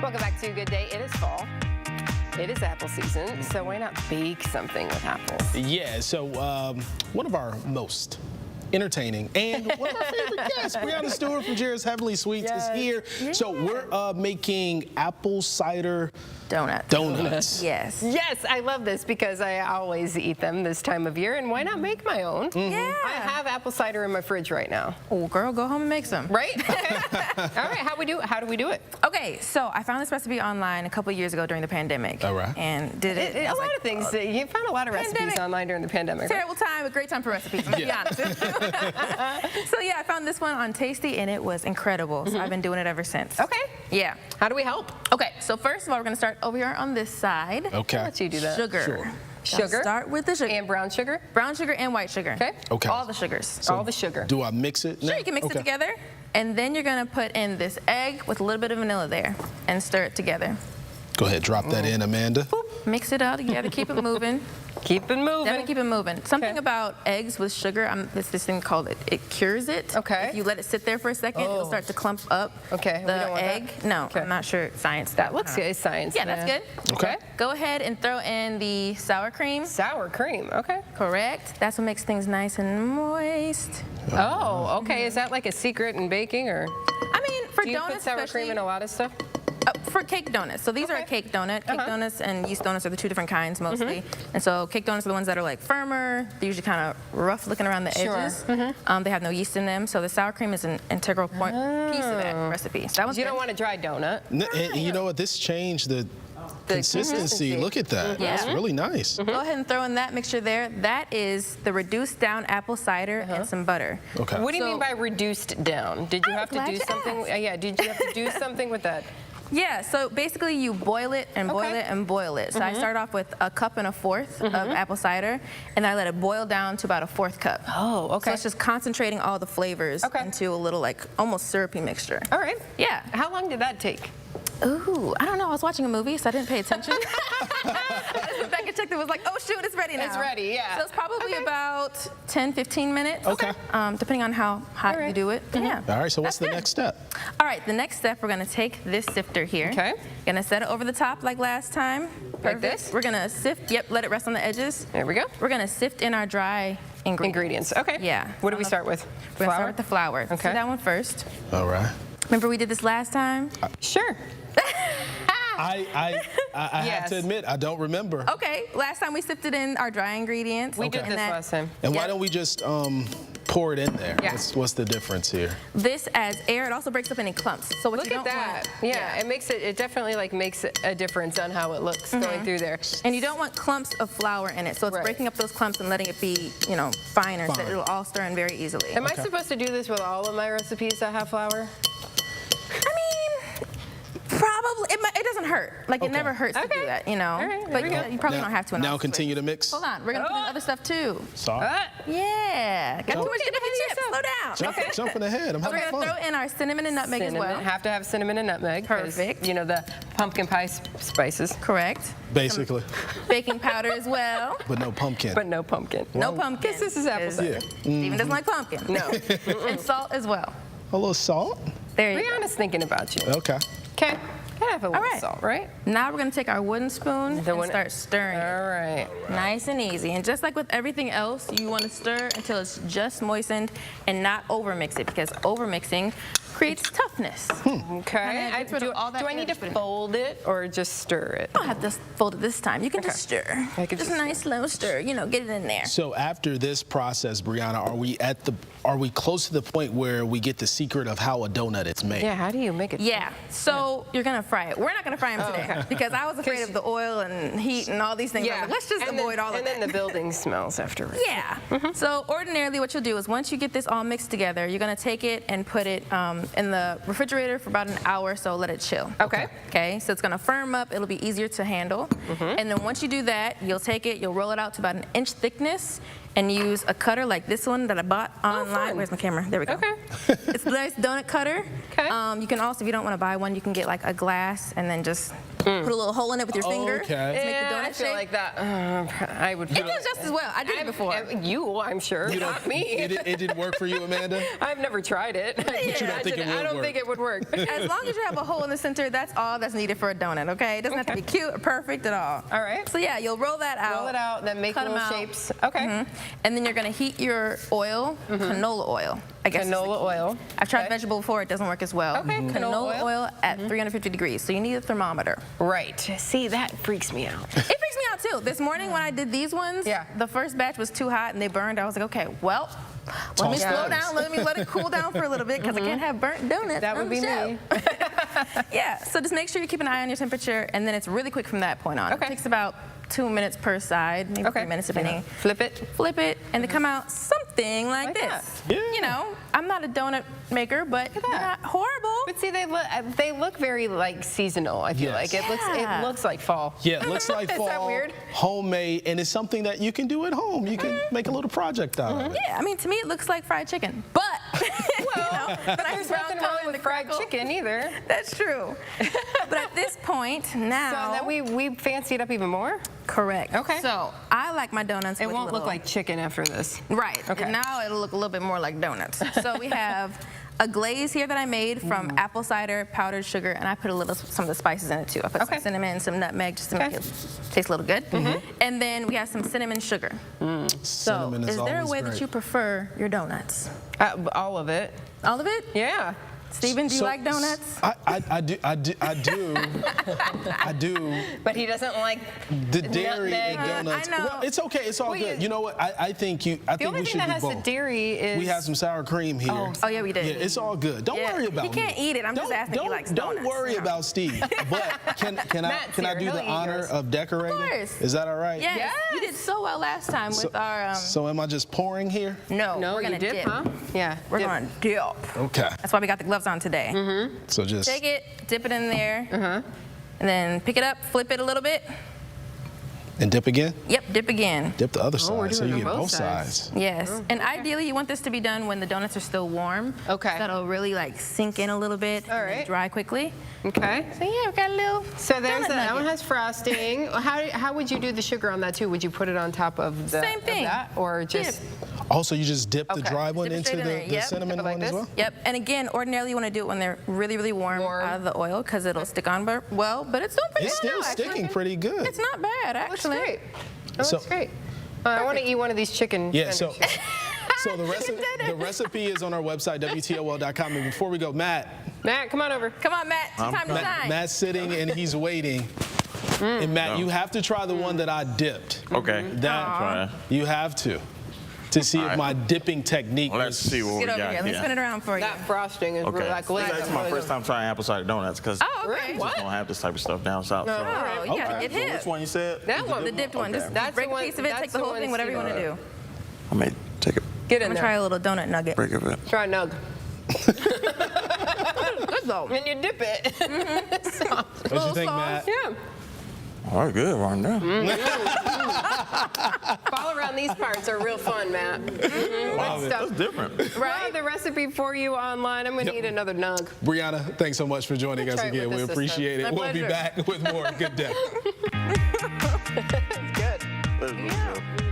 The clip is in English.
Welcome back to Good Day. It is fall. It is apple season, so why not bake something with apples? Yeah, so one of our most entertaining and one of our favorite guests, Brianna Stewart from Jera's Heavenly Sweets is here. Yeah. So we're making apple cider donuts. Yes. Yes, I love this because I always eat them this time of year, and why not make my own? Yeah. I have apple cider in my fridge right now. Oh, girl, go home and make some. Right? Okay. All right, how do we do it? Okay, so I found this recipe online a couple years ago during the pandemic. All right. And did it. A lot of things. You found a lot of recipes Pandemic. online during the pandemic. Right? Terrible time, a great time for recipes, I'm gonna be honest. So yeah, I found this one on Tasty and it was incredible. So I've been doing it ever since. Okay. Yeah. How do we help? Okay, so first of all, we're gonna start over here on this side. Okay. I'll let you do that. Sugar. Sure. Sugar? Start with the sugar. And brown sugar? Brown sugar and white sugar. Okay. Okay. All the sugars. So all the sugar. Do I mix it now? Sure, you can mix it together. And then you're gonna put in this egg with a little bit of vanilla there and stir it together. Go ahead, drop that in, Amanda. Boop, mix it all together, keep it moving. Keep it moving. Definitely keep it moving. Something Okay. about eggs with sugar, it's this thing called it cures it. Okay. If you let it sit there for a second, it'll start to clump up. Okay, we The don't want that. egg. No, Okay. I'm not sure science. That looks good. It's science. Yeah, that's good. Okay. Go ahead and throw in the sour cream. Sour cream. Okay. Correct. That's what makes things nice and moist. Oh, okay. Is that like a secret in baking, or I mean, for do you donuts, put sour especially, cream in a lot of stuff? For cake donuts. So these are a cake donut. Cake donuts and yeast donuts are the two different kinds mostly. And so cake donuts are the ones that are like firmer. They're usually kind of rough looking around the Sure. edges. They have no yeast in them. So the sour cream is an integral piece of that recipe. So that one's You good. don't want a dry donut. And you know what? This changed the consistency. Look at that. Yeah. That's really nice. Go ahead and throw in that mixture there. That is the reduced down apple cider and some butter. Okay. What do you So- mean by reduced down? Did you I'm have to glad do you something? asked. Yeah. Did you have to do something with that? Yeah, so basically you boil it and boil Okay. it and boil it. So I start off with a cup and a fourth of apple cider, and I let it boil down to about a fourth cup. Oh, okay. So it's just concentrating all the flavors into a little like almost syrupy mixture. All right. Yeah. How long did that take? Ooh, I don't know. I was watching a movie, so I didn't pay attention. Back and checked, it was like, oh shoot, it's ready now. It's ready, yeah. So it's probably about 10, 15 minutes. Okay. Depending on how hot you do it. Yeah. All right, so what's the That's next step? All right, the next step, we're gonna take this sifter here. Okay. Gonna set it over the top like last time. Like Perfect. this? We're gonna sift, let it rest on the edges. There we go. We're gonna sift in our dry ingredients. Okay. Yeah. What do we start with? We're gonna start with the flour. Okay. Do that one first. All right. Remember we did this last time? Sure. I have Yes. to admit, I don't remember. Okay, last time we sifted in our dry ingredients. We did And this that- last time. And why Yep. don't we just pour it in there? Yeah. What's the difference here? This adds air. It also breaks up any clumps. So what Look you at don't that. want, Yeah, it makes it. It definitely like makes a difference on how it looks going through there. And you don't want clumps of flour in it. So it's Right. breaking up those clumps and letting it be, finer so Fine. it'll all stir in very easily. Am I supposed to do this with all of my recipes that have flour? I mean, probably. It doesn't hurt. Like, it Okay. never hurts to Okay. do that, All right, there But we go. you probably don't have to. in Now all continue to situations. mix. Hold on. We're going to put in other stuff, too. Salt. Yeah. Got too much Get to ahead of chips. Slow down. Jumping ahead. I'm So we're having going to fun. throw in our cinnamon and nutmeg Cinnamon. as well. Have to have cinnamon and nutmeg. 'Cause, Perfect. You know, the pumpkin pie spices. Correct. Basically, Baking powder as well. but no pumpkin. But no pumpkin. No pumpkin. Guess this is apple 'cause cider. Steven doesn't like pumpkin. No. And salt as well. A little salt. There you go. Brianna's thinking about you. Okay. Okay. Gotta have a little right. salt, right? Now we're going to take our wooden spoon and one- start stirring it. All right. Nice and easy. And just like with everything else, you want to stir until it's just moistened and not overmix it, because overmixing creates toughness. Okay. gets rid of all that do I air need to that's put in. fold it or just stir it? You don't have to fold it this time. You can just stir. I can Just a just nice slow stir, get it in there. So after this process, Brianna, are we close to the point where we get the secret of how a donut is made? Yeah, how do you make it? Yeah, so you're gonna fry it. We're not gonna fry them today okay. because I was afraid of the oil and heat and all these things. I was like, let's just avoid all of and that. then the building smells afterwards. Yeah. So ordinarily what you'll do is once you get this all mixed together, you're going to take it and put it in the refrigerator for about an hour or so, let it chill. Okay. Okay, so it's going to firm up. It'll be easier to handle. And then once you do that, you'll take it, you'll roll it out to about an inch thickness, and use a cutter like this one that I bought online. fun. Where's my camera? There we go. Okay. It's a nice donut cutter. Okay. You can also, if you don't want to buy one, you can get like a glass and then just put a little hole in it with your finger. Okay. To make the Yeah, donut I feel shape. like that. I would. It does just as well. I did it before. I'm sure. You Not me. It didn't work for you, Amanda? I've never tried it. you don't think it would I don't work. think it would work. As long as you have a hole in the center, that's all that's needed for a donut, okay? It doesn't have to be cute or perfect at all. All right. So yeah, you'll roll that out. Roll it out, then make cut 'em little out. shapes. Okay. And then you're gonna heat your oil, canola oil. I guess. Canola oil. I've tried Okay. vegetable before, it doesn't work as well. Okay, canola Canola oil. oil at 350 degrees, so you need a thermometer. Right. See, that freaks me out. It freaks me out too. This morning when I did these ones, Yeah. the first batch was too hot and they burned. I was like, okay, well, let me Toss slow those. down. Let it cool down for a little bit because I can't have burnt donuts. That would on be the show. me. Yeah, so just make sure you keep an eye on your temperature, and then it's really quick from that point on. Okay. It takes about 2 minutes per side, maybe 3 minutes depending. Flip it. Flip it, and they come out something like Like this. that. Yeah. You know, I'm not a donut maker, but they're not horrible. But see, they look very like seasonal. I feel Yes. like Yeah. it looks like fall. Yeah, it looks like Is fall, that weird? homemade, and it's something that you can do at home. You can make a little project out of it. Yeah, I mean, to me, it looks like fried chicken, but Well, nice there's brown nothing color wrong in with the fried crackle. chicken either. That's true. But at this point now, So then we fancy it up even more. correct. Okay. So I like my donuts. It with won't look little- like chicken after this. Right. Okay. And now it'll look a little bit more like donuts. So we have a glaze here that I made from apple cider, powdered sugar, and I put some of the spices in it too. I put Okay. some cinnamon, some nutmeg, just to Okay. make it taste a little good. And then we have some cinnamon sugar. Cinnamon So is there a always way great. that you prefer your donuts? All of it. All of it? Yeah. Steven, do you So- like donuts? I do. But he doesn't like The dairy nutmeg. and donuts. I know. Well, it's okay. It's all Well, good. you- You know what? I think The we only thing should that do has the both. dairy is. We have some sour cream here. Oh, yeah, we did. Yeah, it's all good. Don't Yeah. worry about He can't me. eat it. I'm just asking if he likes Don't donuts. worry No. about Steve. But can I Matt's can I here. do He'll the eat honor yours. of decorating? Of course. Is that all right? Yes. Yes. You did so well last time with our. So am I just pouring here? No, No, we're you gonna dip, huh? Yeah. We're dip. going to dip. Okay. That's why we got the gloves on today. So just Take it, dip it in there, and then pick it up, flip it a little bit. and dip again. Yep, dip again. Dip the other we're side so doing you it get on both both sides. sides. Yes, and ideally you want this to be done when the donuts are still warm. Okay. That'll really like sink in a little bit All and then right. dry quickly. Okay. So yeah, we got a little. So there's donut that one nugget. has frosting. How would you do the sugar on that too? Would you put it on top of the Same thing. of that, or just Dip. Also, you just dip the Okay. dry one Dip it into straight in the, there. the Yep. cinnamon Dip it like one as this? well? Yep, and again, ordinarily you want to do it when they're really, really warm, Warm. out of the oil because it'll stick on well, but it's doing pretty It's good still now, actually. sticking pretty good. It's not bad, looks actually. great? That So- looks great. I want to eat one of these chicken. Yeah, so sandwiches. so the recipe is on our website, WTOL.com. And before we go, Matt, Matt, come on over. Come on, Matt, it's time to shine. Matt's sitting and he's waiting. And Matt, you have to try the one that I dipped. Okay. That Try. you have to see if All right. my dipping technique. Let's see what we Get over got here. Let me spin it around for you. That frosting is Okay. really like This is actually my first time trying apple cider donuts because Oh, okay. we just don't have this type of stuff down south. So. Oh, you gotta get So hit. which one you said? That one. The dipped one. Okay. Just That's break the one- a piece of it, that's take the the whole one thing, whatever you want to do. I may take a Get I'm in gonna try there. a little donut nugget. break of it. Try a nug. Good though. And you dip it. What you think, Matt? Yeah. All right, good right now. Fall around these parts are real fun, Matt. Love Good it. stuff. That's different. Right? The recipe for you online. I'm going to eat another nug. Brianna, thanks so much for joining us Try it again. with We this this appreciate it. time. My We'll be pleasure. back with more Good Day. It's good. Let's do it.